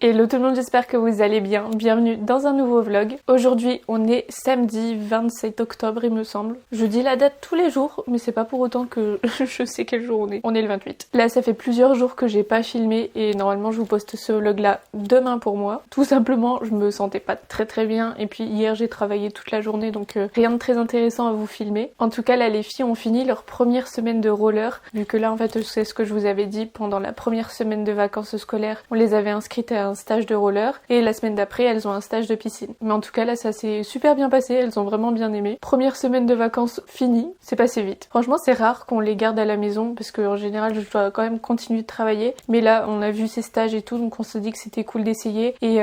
Hello tout le monde, j'espère que vous allez bien. Bienvenue dans un nouveau vlog. Aujourd'hui, on est samedi 27 octobre, il me semble. Je dis la date tous les jours, mais c'est pas pour autant que je sais quel jour on est. On est le 28. Là, ça fait plusieurs jours que j'ai pas filmé et normalement, je vous poste ce vlog là demain pour moi. Tout simplement, je me sentais pas très bien et puis hier, j'ai travaillé toute la journée donc rien de très intéressant à vous filmer. En tout cas, là, les filles ont fini leur première semaine de roller. Vu que là, en fait, c'est ce que je vous avais dit, pendant la première semaine de vacances scolaires, on les avait inscrites à un stage de roller et la semaine d'après elles ont un stage de piscine. Mais en tout cas là ça s'est super bien passé, elles ont vraiment bien aimé. Première semaine de vacances finie, c'est passé vite. Franchement c'est rare qu'on les garde à la maison parce qu'en général je dois quand même continuer de travailler. Mais là on a vu ces stages et tout donc on se dit que c'était cool d'essayer et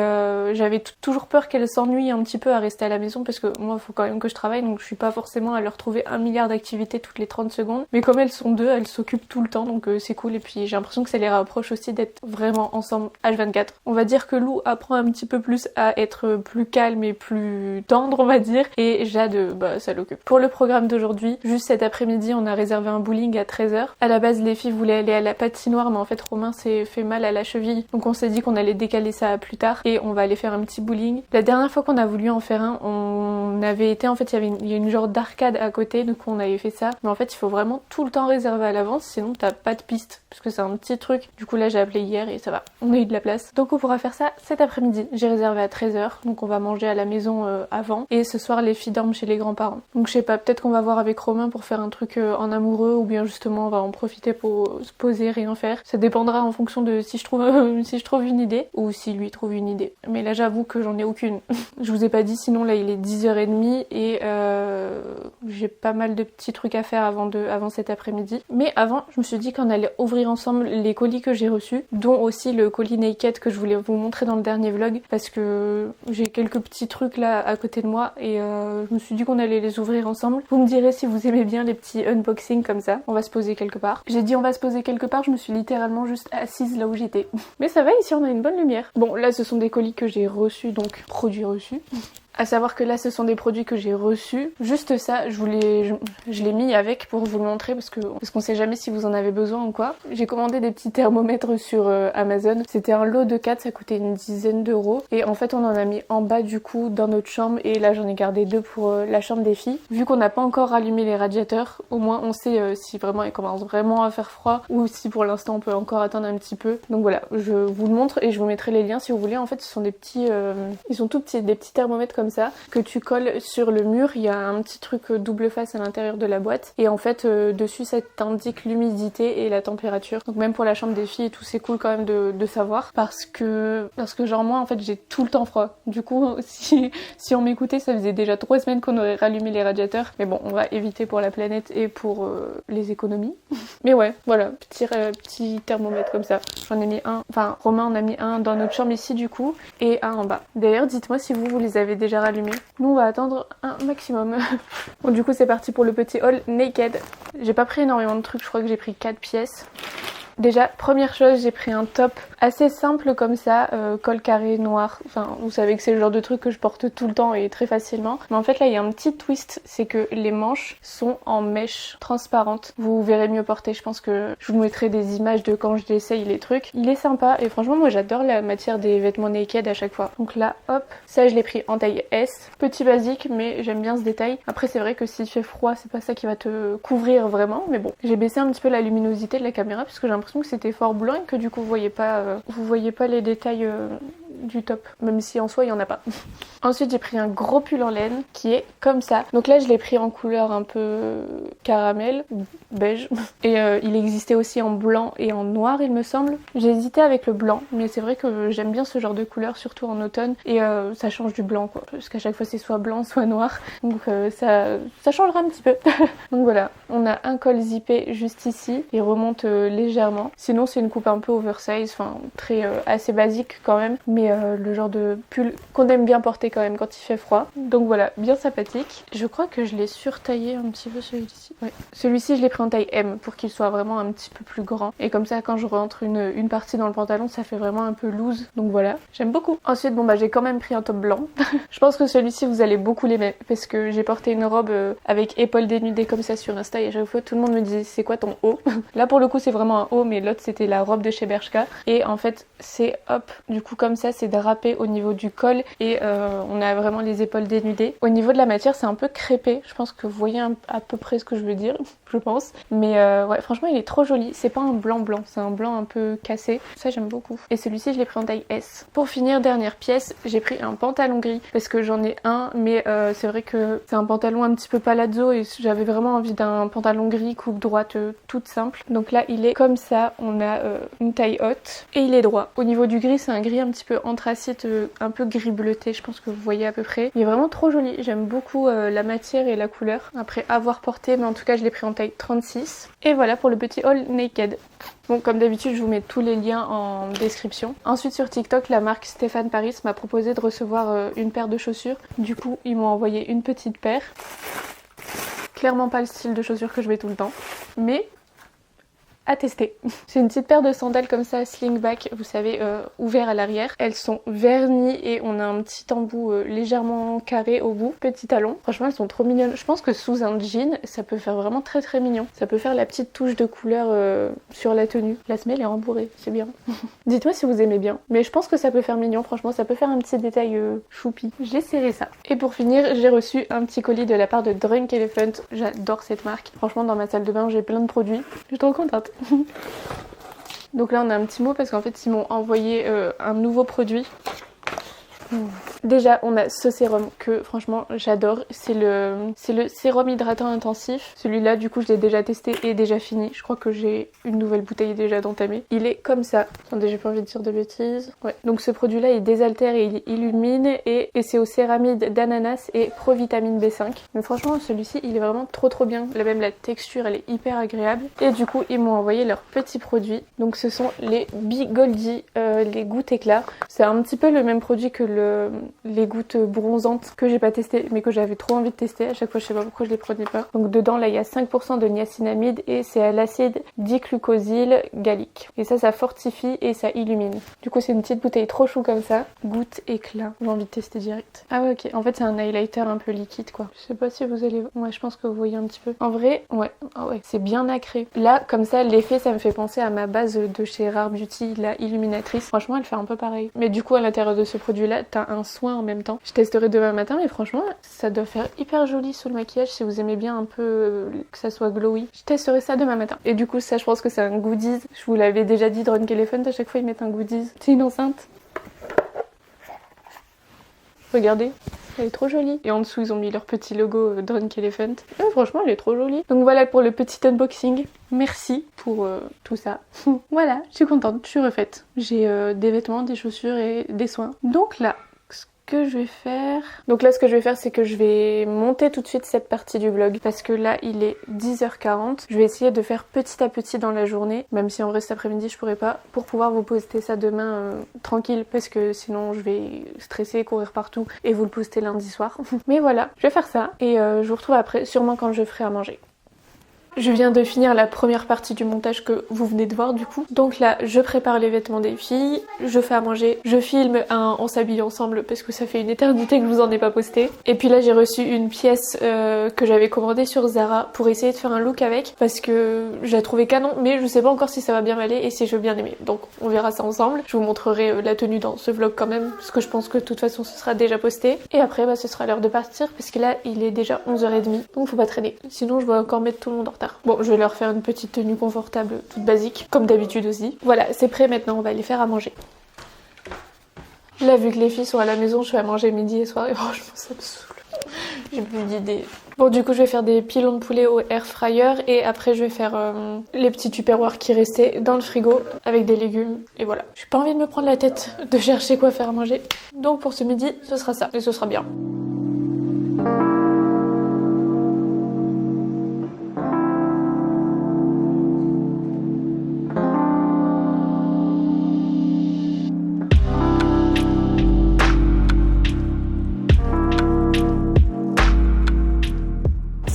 j'avais toujours peur qu'elles s'ennuient un petit peu à rester à la maison parce que moi il faut quand même que je travaille donc je suis pas forcément à leur trouver 1 milliard d'activités toutes les 30 secondes. Mais comme elles sont deux, elles s'occupent tout le temps donc c'est cool et puis j'ai l'impression que ça les rapproche aussi d'être vraiment ensemble H24. On va dire que Lou apprend un petit peu plus à être plus calme et plus tendre on va dire et Jade ça l'occupe. Pour le programme d'aujourd'hui, juste cet après-midi on a réservé un bowling à 13h. À la base les filles voulaient aller à la patinoire mais en fait Romain s'est fait mal à la cheville donc on s'est dit qu'on allait décaler ça à plus tard et on va aller faire un petit bowling. La dernière fois qu'on a voulu en faire un, on avait été en fait il y a une genre d'arcade à côté donc on avait fait ça mais en fait il faut vraiment tout le temps réserver à l'avance sinon t'as pas de piste parce que c'est un petit truc. Du coup là j'ai appelé hier et ça va, on a eu de la place donc on pourra faire ça cet après-midi. J'ai réservé à 13h donc on va manger à la maison avant et ce soir les filles dorment chez les grands-parents. Donc je sais pas, peut-être qu'on va voir avec Romain pour faire un truc en amoureux ou bien justement on va en profiter pour se poser, rien faire. Ça dépendra en fonction de si je trouve une idée ou si lui trouve une idée. Mais là j'avoue que j'en ai aucune. Je vous ai pas dit sinon là il est 10h30 et j'ai pas mal de petits trucs à faire avant cet après-midi. Mais avant je me suis dit qu'on allait ouvrir ensemble les colis que j'ai reçus, dont aussi le colis Naked que je voulais vous montrer dans le dernier vlog parce que j'ai quelques petits trucs là à côté de moi et je me suis dit qu'on allait les ouvrir ensemble. Vous me direz si vous aimez bien les petits unboxings comme ça. On va se poser quelque part. J'ai dit on va se poser quelque part, je me suis littéralement juste assise là où j'étais. Mais ça va, ici on a une bonne lumière. Bon là ce sont des colis que j'ai reçus, donc produits reçus. À savoir que là ce sont des produits que j'ai reçus. Juste ça, je l'ai mis avec pour vous le montrer parce qu'on sait jamais si vous en avez besoin ou quoi. J'ai commandé des petits thermomètres sur Amazon. C'était un lot de 4, ça coûtait une dizaine d'euros. Et en fait on en a mis en bas du coup dans notre chambre et là j'en ai gardé 2 pour la chambre des filles. Vu qu'on n'a pas encore allumé les radiateurs, au moins on sait si vraiment il commence vraiment à faire froid ou si pour l'instant on peut encore attendre un petit peu. Donc voilà, je vous le montre et je vous mettrai les liens si vous voulez. En fait ce sont des petits, ils sont tout petits, des petits thermomètres comme ça que tu colles sur le mur. Il y a un petit truc double face à l'intérieur de la boîte et en fait dessus ça t'indique l'humidité et la température. Donc même pour la chambre des filles et tout c'est cool quand même de savoir parce que genre moi en fait j'ai tout le temps froid. Du coup si on m'écoutait ça faisait déjà 3 semaines qu'on aurait rallumé les radiateurs mais bon on va éviter pour la planète et pour les économies. Mais ouais voilà, petit thermomètre comme ça. J'en ai mis un, enfin Romain en a mis un dans notre chambre ici du coup et un en bas. D'ailleurs dites-moi si vous les avez déjà rallumés. Nous on va attendre un maximum. Bon du coup c'est parti pour le petit haul Naked. J'ai pas pris énormément de trucs, je crois que j'ai pris 4 pièces. Déjà, première chose, j'ai pris un top assez simple comme ça, col carré noir. Enfin, vous savez que c'est le genre de truc que je porte tout le temps et très facilement. Mais en fait, là, il y a un petit twist, c'est que les manches sont en mèche transparente. Vous verrez mieux porter, je pense que je vous mettrai des images de quand je l'essaye, les trucs. Il est sympa et franchement, moi, j'adore la matière des vêtements Naked à chaque fois. Donc là, hop, ça, je l'ai pris en taille S. Petit basique, mais j'aime bien ce détail. Après, c'est vrai que s'il fait froid, c'est pas ça qui va te couvrir vraiment, mais bon. J'ai baissé un petit peu la luminosité de la caméra parce que j'ai l'impression que c'était fort blanc et que du coup vous voyez pas les détails du top, même si en soi il y en a pas. Ensuite j'ai pris un gros pull en laine qui est comme ça. Donc là je l'ai pris en couleur un peu caramel, beige. Et il existait aussi en blanc et en noir il me semble. J'ai hésité avec le blanc mais c'est vrai que j'aime bien ce genre de couleur surtout en automne et ça change du blanc quoi. Parce qu'à chaque fois c'est soit blanc soit noir. Donc ça changera un petit peu. Donc voilà, on a un col zippé juste ici. Il remonte légèrement. Sinon c'est une coupe un peu oversize, enfin très assez basique quand même. Mais le genre de pull qu'on aime bien porter quand même quand il fait froid. Donc voilà, bien sympathique. Je crois que je l'ai surtaillé un petit peu celui-ci. Ouais. Celui-ci je l'ai pris pris en taille M pour qu'il soit vraiment un petit peu plus grand. Et comme ça, quand je rentre une partie dans le pantalon, ça fait vraiment un peu loose. Donc voilà, j'aime beaucoup. Ensuite, bon bah j'ai quand même pris un top blanc. Je pense que celui-ci, vous allez beaucoup l'aimer parce que j'ai porté une robe avec épaules dénudées comme ça sur Insta et à chaque fois, tout le monde me disait c'est quoi ton haut. Là, pour le coup, c'est vraiment un haut, mais l'autre, c'était la robe de chez Bershka. Et en fait, c'est hop, du coup, comme ça, c'est drapé au niveau du col et on a vraiment les épaules dénudées. Au niveau de la matière, c'est un peu crêpé. Je pense que vous voyez à peu près ce que je veux dire, je pense. Mais ouais, franchement, il est trop joli. C'est pas un blanc blanc, c'est un blanc un peu cassé. Ça, j'aime beaucoup. Et celui-ci, je l'ai pris en taille S. Pour finir, dernière pièce, j'ai pris un pantalon gris parce que j'en ai un, mais c'est vrai que c'est un pantalon un petit peu palazzo et j'avais vraiment envie d'un pantalon gris coupe droite toute simple. Donc là, il est comme ça. On a une taille haute et il est droit. Au niveau du gris, c'est un gris un petit peu anthracite, un peu gris bleuté. Je pense que vous voyez à peu près. Il est vraiment trop joli. J'aime beaucoup la matière et la couleur. Après avoir porté, mais en tout cas, je l'ai pris en taille 36. Et voilà pour le petit haul naked. Bon, comme d'habitude, je vous mets tous les liens en description. Ensuite, sur TikTok, la marque Stéphane Paris m'a proposé de recevoir une paire de chaussures. Du coup, ils m'ont envoyé une petite paire. Clairement pas le style de chaussures que je mets tout le temps, mais à tester. C'est une petite paire de sandales comme ça, slingback, vous savez, ouvert à l'arrière. Elles sont vernies et on a un petit embout légèrement carré au bout, petit talon. Franchement, elles sont trop mignonnes. Je pense que sous un jean, ça peut faire vraiment très très mignon. Ça peut faire la petite touche de couleur sur la tenue. La semelle est rembourrée, c'est bien. Dites-moi si vous aimez bien. Mais je pense que ça peut faire mignon, franchement, ça peut faire un petit détail choupi. J'essaierai ça. Et pour finir, j'ai reçu un petit colis de la part de Drunk Elephant. J'adore cette marque. Franchement, dans ma salle de bain, j'ai plein de produits. Je suis trop contente. Donc là on a un petit mot parce qu'en fait ils m'ont envoyé un nouveau produit. Déjà on a ce sérum que franchement j'adore, c'est le sérum hydratant intensif. Celui-là du coup je l'ai déjà testé et déjà fini. Je crois que j'ai une nouvelle bouteille déjà d'entamée. Il est comme ça. Attendez, j'ai pas envie de dire de bêtises. Ouais. Donc ce produit là il désaltère et il illumine et c'est au céramide d'ananas et provitamine B5. Mais franchement celui-ci il est vraiment trop bien. Là même la texture elle est hyper agréable. Et du coup ils m'ont envoyé leurs petits produits. Donc ce sont les Bigoldi, les gouttes éclats. C'est un petit peu le même produit que les gouttes bronzantes que j'ai pas testé mais que j'avais trop envie de tester. À chaque fois je sais pas pourquoi je les prenais pas. Donc dedans là il y a 5% de niacinamide et c'est à l'acide diglucosyl gallique. Et ça fortifie et ça illumine. Du coup c'est une petite bouteille trop chou comme ça. Goutte éclat. J'ai envie de tester direct. Ah ouais ok. En fait c'est un highlighter un peu liquide quoi. Je sais pas si vous allez... Ouais je pense que vous voyez un petit peu. En vrai ouais. Ah ouais. C'est bien nacré. Là comme ça l'effet ça me fait penser à ma base de chez Rare Beauty, la illuminatrice. Franchement elle fait un peu pareil. Mais du coup à l'intérieur de ce produit là t'as un soin en même temps. Je testerai demain matin mais franchement ça doit faire hyper joli sous le maquillage si vous aimez bien un peu que ça soit glowy. Je testerai ça demain matin. Et du coup ça je pense que c'est un goodies. Je vous l'avais déjà dit, Drunk Elephant à chaque fois ils mettent un goodies. C'est une enceinte. Regardez. Elle est trop jolie. Et en dessous, ils ont mis leur petit logo Drunk Elephant. Ouais, franchement, elle est trop jolie. Donc voilà pour le petit unboxing. Merci pour tout ça. Voilà, je suis contente, je suis refaite. J'ai des vêtements, des chaussures et des soins. Donc là, que je vais faire... Donc là ce que je vais faire c'est que je vais monter tout de suite cette partie du vlog parce que là il est 10h40. Je vais essayer de faire petit à petit dans la journée, même si en vrai cet après-midi je pourrais pas, pour pouvoir vous poster ça demain tranquille parce que sinon je vais stresser, courir partout et vous le poster lundi soir. Mais voilà, je vais faire ça et je vous retrouve après, sûrement quand je ferai à manger. Je viens de finir la première partie du montage que vous venez de voir du coup. Donc là, je prépare les vêtements des filles, je fais à manger, je filme un on s'habille ensemble parce que ça fait une éternité que je vous en ai pas posté. Et puis là, j'ai reçu une pièce que j'avais commandée sur Zara pour essayer de faire un look avec parce que je la trouvais canon, mais je sais pas encore si ça va bien m'aller et si je vais bien aimer. Donc on verra ça ensemble. Je vous montrerai la tenue dans ce vlog quand même parce que je pense que de toute façon ce sera déjà posté. Et après, bah, ce sera l'heure de partir parce que là, il est déjà 11h30 donc faut pas traîner. Sinon, je vais encore mettre tout le monde en retard. Bon, je vais leur faire une petite tenue confortable, toute basique, comme d'habitude aussi. Voilà, c'est prêt maintenant, on va les faire à manger. Là, vu que les filles sont à la maison, je fais à manger midi et soir et franchement, ça me saoule. J'ai plus d'idées. Bon, du coup, je vais faire des pilons de poulet au air fryer et après, je vais faire les petits tupperwares qui restaient dans le frigo avec des légumes. Et voilà. J'ai pas envie de me prendre la tête de chercher quoi faire à manger. Donc, pour ce midi, ce sera ça et ce sera bien.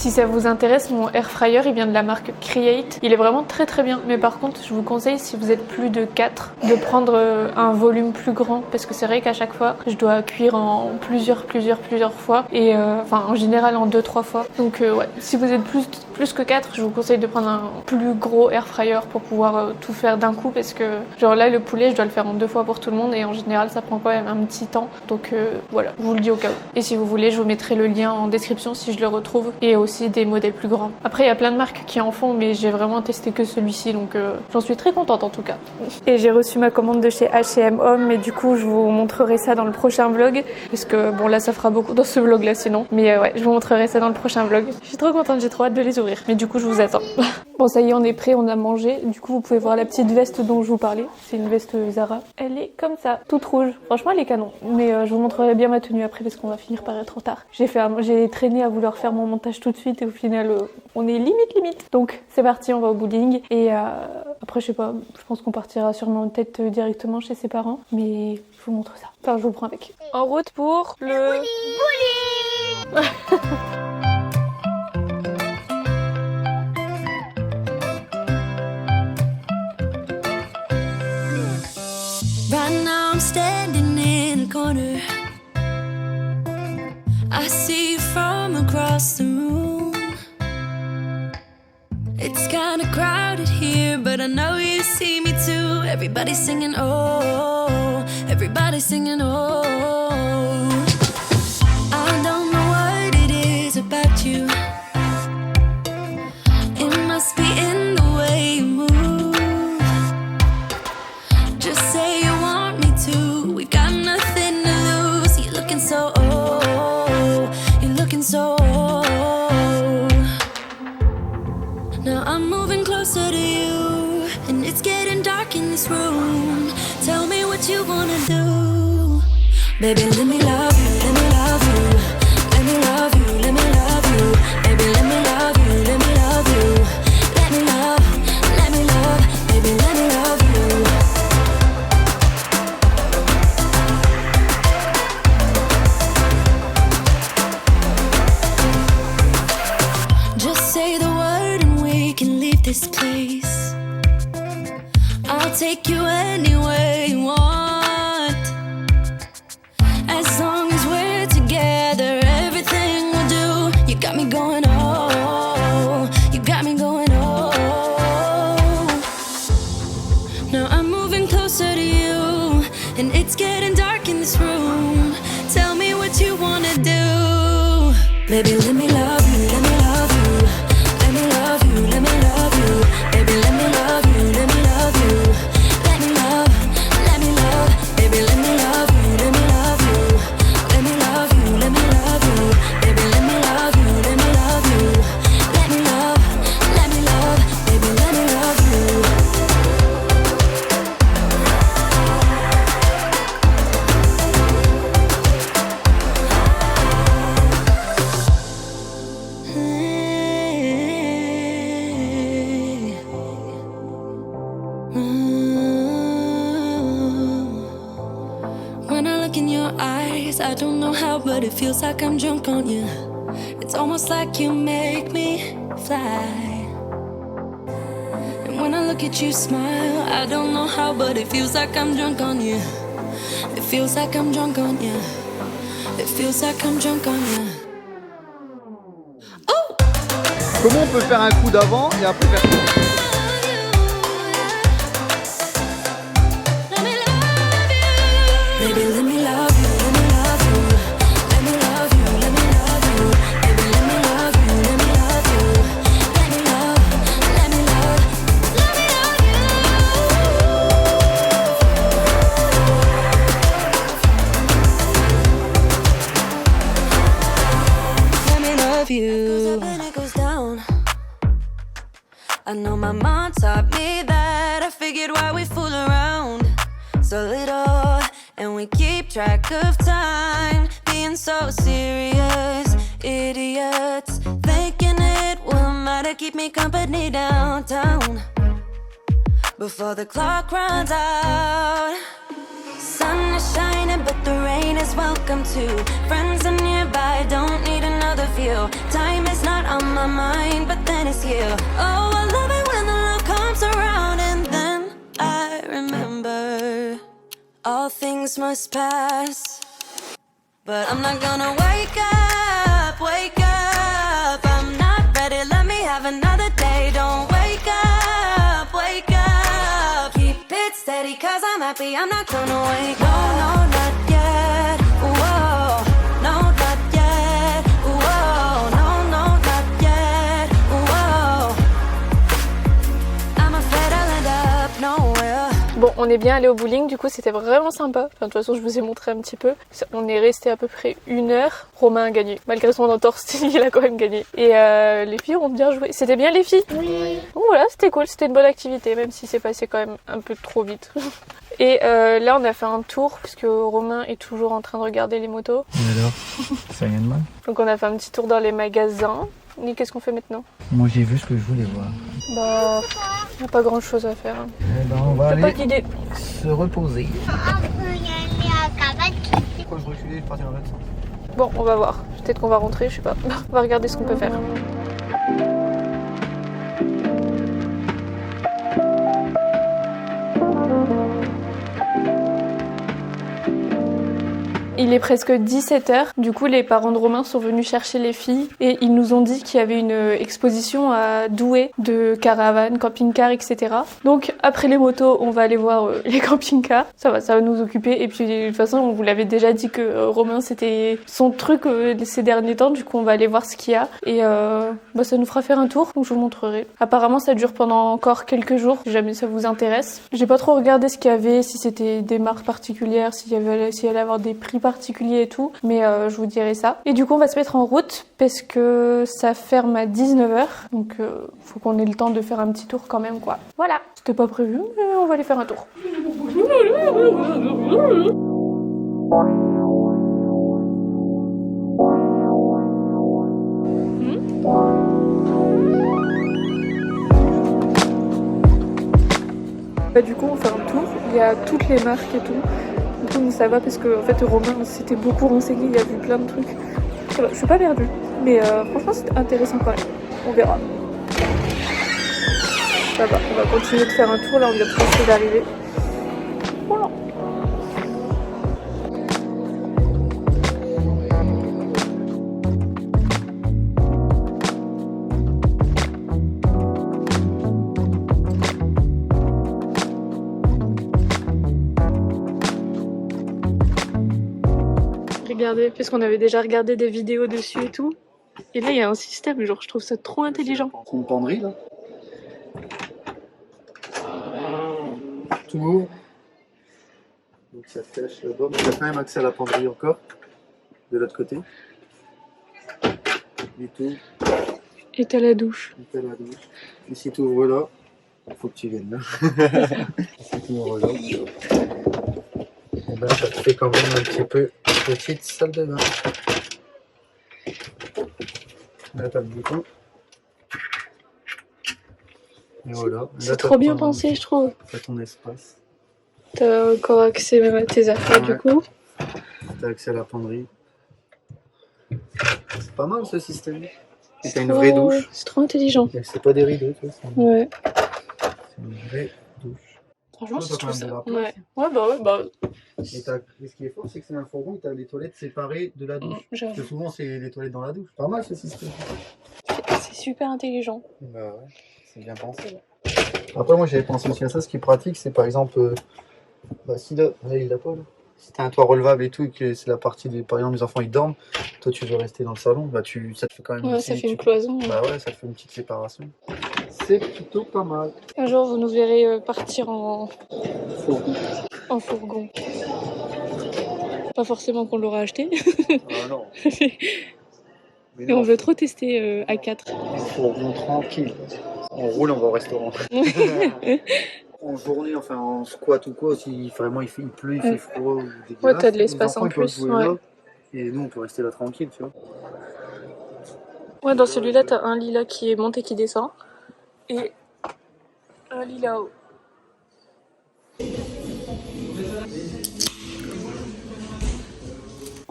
Si ça vous intéresse, mon air fryer il vient de la marque Create. Il est vraiment très très bien, mais par contre je vous conseille, si vous êtes plus de 4, de prendre un volume plus grand, parce que c'est vrai qu'à chaque fois je dois cuire en plusieurs fois, et enfin en général en 2-3 fois. Donc ouais, si vous êtes plus que 4, je vous conseille de prendre un plus gros air fryer pour pouvoir tout faire d'un coup, parce que genre là le poulet je dois le faire en 2 fois pour tout le monde, et en général ça prend quand même un petit temps. Donc voilà, je vous le dis au cas où. Et si vous voulez, je vous mettrai le lien en description si je le retrouve, et aussi des modèles plus grands. Après il y a plein de marques qui en font, mais j'ai vraiment testé que celui-ci, donc j'en suis très contente en tout cas. Et j'ai reçu ma commande de chez H&M Home, mais du coup je vous montrerai ça dans le prochain vlog, parce que bon là ça fera beaucoup dans ce vlog là sinon, mais ouais, je vous montrerai ça dans le prochain vlog. Je suis trop contente, j'ai trop hâte de les ouvrir, mais du coup je vous attends. Bon ça y est, on est prêt, on a mangé, du coup vous pouvez voir la petite veste dont je vous parlais, c'est une veste Zara, elle est comme ça, toute rouge, franchement elle est canon, mais je vous montrerai bien ma tenue après parce qu'on va finir par être en retard. J'ai traîné à vouloir faire mon montage tout de suite, et au final on est limite. Donc c'est parti, on va au bowling, et après je sais pas, je pense qu'on partira sûrement peut-être directement chez ses parents, mais je vous montre ça. Enfin je vous prends avec. En route pour le bowling. Right now I'm standing in a corner. I see you from across the room. It's kinda crowded here, but I know you see me too. Everybody's singing oh, everybody's singing oh. I don't know what it is about you. It must be in the way you move. Just say you want me to. We've got nothing to lose. You're looking so you're looking so Now I'm moving closer to you, and it's getting dark in this room. Tell me what you wanna do. Baby, let me love you, let me love you. Let me love you, let me love you. Baby, let me love you, let me love you. Let me love, baby, let me love you. Just say the word and we can leave this place. I'll take you anywhere you want. As long as we're together, everything we'll do. You got me going oh, you got me going oh. Now I'm moving closer to you, and it's getting dark in this room. Tell me what you wanna do. Baby, let me love you, let me love you. Let me love you, let me love you. Baby, let me love you, let me love you. Let me love, baby, let me love you, let me love you. Let me love you, let me love you. Baby, let me love you, let me love you. Let me love, baby, let me love you. When I look in your eyes, I don't know how, but it feels like I'm drunk on you. It's almost like you make me fly. And when I look at you smile, I don't know how, but it feels like I'm drunk on you. It feels like I'm drunk on you. It feels like I'm drunk on you. Oh! Comment on peut faire un coup d'avant et après faire quoi? Baby, let me love you, let me love you. Let me love you, let me love you. Baby, let me love you, let me love you. Let me love, let me love, let me love you. Let me love you. It goes up and it goes down. I know my mom taught me that. I figured why we fool around so little, and we keep track of time, being so serious, idiots, thinking it will matter, keep me company downtown, before the clock runs out. Sun is shining, but the rain is welcome too. Friends are nearby, don't need another view. Time is not on my my mind, but then it's you. Oh, I love it when the love comes around, and then I remember all things must pass. But I'm not gonna wake up, wake up. I'm not ready, let me have another day. Don't wake up, wake up. Keep it steady, cause I'm happy, I'm not gonna wake up. No, no, not yet, whoa. No, not yet, whoa. No, no, not yet, whoa. I'm afraid I'll end up nowhere. Bon, on est bien allé au bowling, du coup c'était vraiment sympa. Enfin, de toute façon, je vous ai montré un petit peu. On est resté à peu près 1 heure. Romain a gagné. Malgré son entorse, il a quand même gagné. Et les filles ont bien joué. C'était bien les filles? Oui. Donc voilà, c'était cool. C'était une bonne activité, même si c'est passé quand même un peu trop vite. Et là, on a fait un tour, puisque Romain est toujours en train de regarder les motos. Et alors, ça rien de mal? Donc on a fait un petit tour dans les magasins. Et qu'est-ce qu'on fait maintenant? Moi j'ai vu ce que je voulais voir. Bah, il n'y a pas grand chose à faire. Eh ben, on va T'as aller pas d'idée? se reposer. On peut y aller à Kawaki. Quand je reculais, je partais dans l'autre sens. Bon, on va voir. Peut-être qu'on va rentrer, je sais pas. On va regarder ce qu'on peut faire. Il est presque 17h, du coup les parents de Romain sont venus chercher les filles et ils nous ont dit qu'il y avait une exposition à Douai de caravanes, camping-cars, etc. Donc après les motos, on va aller voir les camping-cars, ça va nous occuper et puis de toute façon on vous l'avait déjà dit que Romain c'était son truc ces derniers temps, du coup on va aller voir ce qu'il y a et bah, ça nous fera faire un tour, donc je vous montrerai. Apparemment ça dure pendant encore quelques jours, si jamais ça vous intéresse. J'ai pas trop regardé ce qu'il y avait, si c'était des marques particulières, s'il y allait avoir des prix particulier et tout, mais je vous dirai ça. Et du coup on va se mettre en route parce que ça ferme à 19h, donc faut qu'on ait le temps de faire un petit tour quand même quoi. Voilà, c'était pas prévu, mais on va aller faire un tour. Bah, du coup on fait un tour, il y a toutes les marques et tout. Du coup ça va parce que en fait Romain s'était beaucoup renseigné, il a vu plein de trucs. Ça va, je suis pas perdue, mais franchement c'était intéressant quand même. On verra. Ça va, on va continuer de faire un tour, là on vient presque d'arriver. Voilà. Regardez, puisqu'on avait déjà regardé des vidéos dessus et tout. Et là, il y a un système, genre, je trouve ça trop intelligent. C'est une penderie là. Tu m'ouvres. Donc ça cache là-bas. Mais t'as quand même accès à la penderie encore. De l'autre côté. Et tout. Et t'as la douche. Et t'as la douche. Et si tu ouvres là, il faut que tu viennes là. Si tu ouvres là. Et ben, ça te fait quand même un petit peu petite salle de bain. Là, t'as le bouton. Et voilà. C'est trop bien pensé, je trouve. T'as ton espace. T'as encore accès même à tes affaires, du coup. T'as accès à la penderie. C'est pas mal ce système. Et t'as une vraie douche. C'est trop intelligent. C'est pas des rideaux, tu vois. Ouais. C'est une vraie douche. Franchement, Toi, je trouve ça. t'as quand même de la Ouais. Ouais, bah. Et ce qui est fort, c'est que c'est un fourgon, t'as les toilettes séparées de la douche. Parce que souvent, c'est les toilettes dans la douche. Pas mal ce système. C'est super intelligent. Bah ouais, c'est bien pensé. Là. Après, moi, j'avais pensé aussi à ça. Ce qui est pratique, c'est par exemple, bah, si là, il l'a pas là. Si t'as un toit relevable et tout, et que c'est la partie des, par exemple, les enfants ils dorment, toi tu veux rester dans le salon, bah ça te fait quand même. Ouais, ça fait une cloison. Bah ouais, ça te fait une petite séparation. C'est plutôt pas mal. Un jour, vous nous verrez partir en Fourgon. En fourgon. Pas forcément qu'on l'aura acheté. Ah non. Mais on veut trop tester à 4. Un fourgon tranquille. On roule, on va au restaurant. En journée, enfin en squat ou quoi, si vraiment il pleut, il fait froid ou dégueulasse. Ouais, t'as de l'espace en plus. Ouais. Là, et nous, on peut rester là tranquille, tu vois. Ouais, dans celui-là, t'as un lit là qui monte et qui descend. Et un lit là-haut.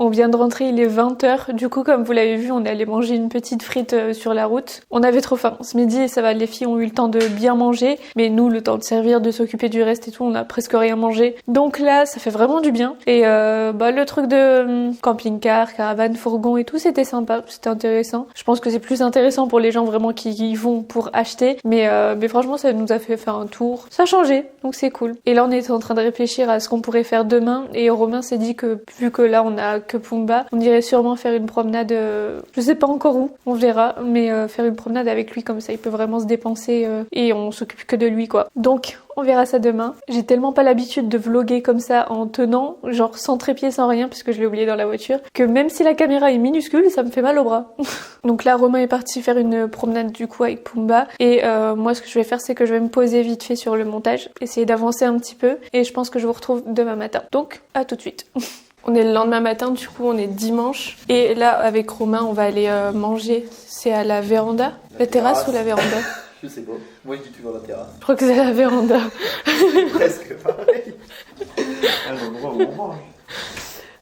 On vient de rentrer, il est 20h. Du coup, comme vous l'avez vu, on est allé manger une petite frite sur la route. On avait trop faim. Ce midi, ça va, les filles ont eu le temps de bien manger. Mais nous, le temps de servir, de s'occuper du reste et tout, on a presque rien mangé. Donc là, ça fait vraiment du bien. Et le truc de camping-car, caravane, fourgon et tout, c'était sympa. C'était intéressant. Je pense que c'est plus intéressant pour les gens vraiment qui y vont pour acheter. Mais franchement, ça nous a fait faire un tour. Ça a changé, donc c'est cool. Et là, on était en train de réfléchir à ce qu'on pourrait faire demain. Et Romain s'est dit que, vu que là, on a que Pumba, on irait sûrement faire une promenade, je sais pas encore où, on verra, mais faire une promenade avec lui, comme ça, il peut vraiment se dépenser et on s'occupe que de lui, quoi. Donc, on verra ça demain. J'ai tellement pas l'habitude de vlogger comme ça en tenant, genre sans trépied, sans rien, puisque je l'ai oublié dans la voiture, que même si la caméra est minuscule, ça me fait mal au bras. Donc là, Romain est parti faire une promenade du coup avec Pumba. Et moi, ce que je vais faire, c'est que je vais me poser vite fait sur le montage, essayer d'avancer un petit peu. Et je pense que je vous retrouve demain matin. Donc, à tout de suite. On est le lendemain matin, du coup on est dimanche. Et là, avec Romain, on va aller manger. C'est à la véranda. La terrasse ou la véranda? Je sais pas. Moi je dis toujours la terrasse. Je crois que c'est la véranda. Presque pareil. À l'endroit où on mange.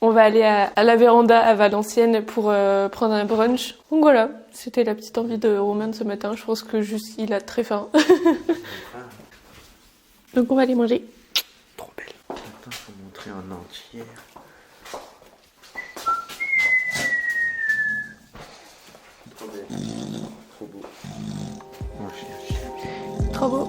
On va aller à la véranda à Valenciennes pour prendre un brunch. Donc voilà, c'était la petite envie de Romain de ce matin. Je pense que juste il a très faim. Donc on va aller manger. Trop belle. Attends, faut montrer en entier. Trop belle. Trop beau. Mon chien. Trop beau.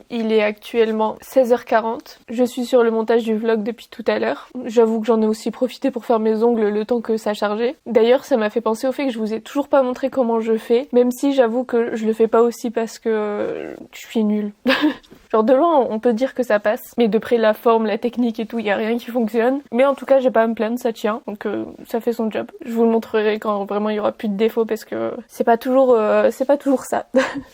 Il est actuellement 16h40. Je suis sur le montage du vlog depuis tout à l'heure. J'avoue que j'en ai aussi profité pour faire mes ongles le temps que ça chargeait. D'ailleurs, ça m'a fait penser au fait que je vous ai toujours pas montré comment je fais, même si j'avoue que je le fais pas aussi parce que je suis nulle. Genre de loin, on peut dire que ça passe, mais de près la forme, la technique et tout, y a rien qui fonctionne. Mais en tout cas, j'ai pas à me plaindre, ça tient, donc ça fait son job. Je vous le montrerai quand vraiment il y aura plus de défauts parce que c'est pas toujours ça.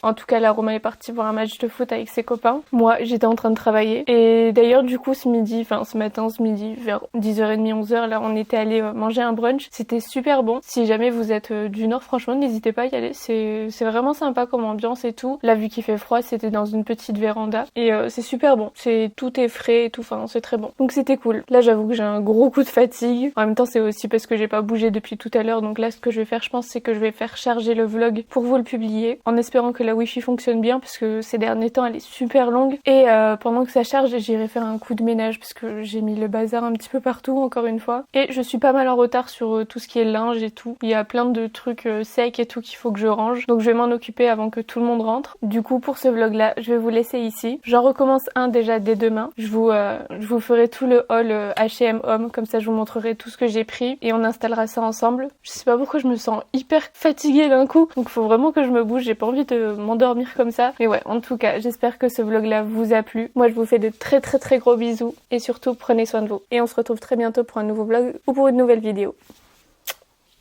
En tout cas, là, Romain est parti voir un match de foot avec ses copains. Moi, j'étais en train de travailler. Et d'ailleurs, du coup, ce midi, vers 10h30, 11h, là, on était allé manger un brunch. C'était super bon. Si jamais vous êtes du Nord, franchement, n'hésitez pas à y aller. C'est vraiment sympa comme ambiance et tout. Là, vu qu'il fait froid, c'était dans une petite véranda. Et c'est super bon. Tout est frais et tout, enfin, c'est très bon. Donc c'était cool. Là, j'avoue que j'ai un gros coup de fatigue. En même temps, c'est aussi parce que j'ai pas bougé depuis tout à l'heure. Donc là, ce que je vais faire, je pense, c'est que je vais faire charger le vlog pour vous le publier. En espérant que la Wi-Fi fonctionne bien, parce que ces derniers temps, elle est super longue. Et pendant que ça charge, j'irai faire un coup de ménage, parce que j'ai mis le bazar un petit peu partout, encore une fois. Et je suis pas mal en retard sur tout ce qui est linge et tout. Il y a plein de trucs secs et tout qu'il faut que je range. Donc je vais m'en occuper avant que tout le monde rentre. Du coup, pour ce vlog-là, je vais vous laisser ici. J'en recommence un déjà dès demain. Je vous ferai tout le haul H&M Home, comme ça je vous montrerai tout ce que j'ai pris et on installera ça ensemble. Je sais pas pourquoi je me sens hyper fatiguée d'un coup, donc faut vraiment que je me bouge, j'ai pas envie de m'endormir comme ça. Mais ouais, en tout cas, j'espère que ce vlog là vous a plu. Moi je vous fais de très très très gros bisous et surtout prenez soin de vous. Et on se retrouve très bientôt pour un nouveau vlog ou pour une nouvelle vidéo.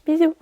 Bisous.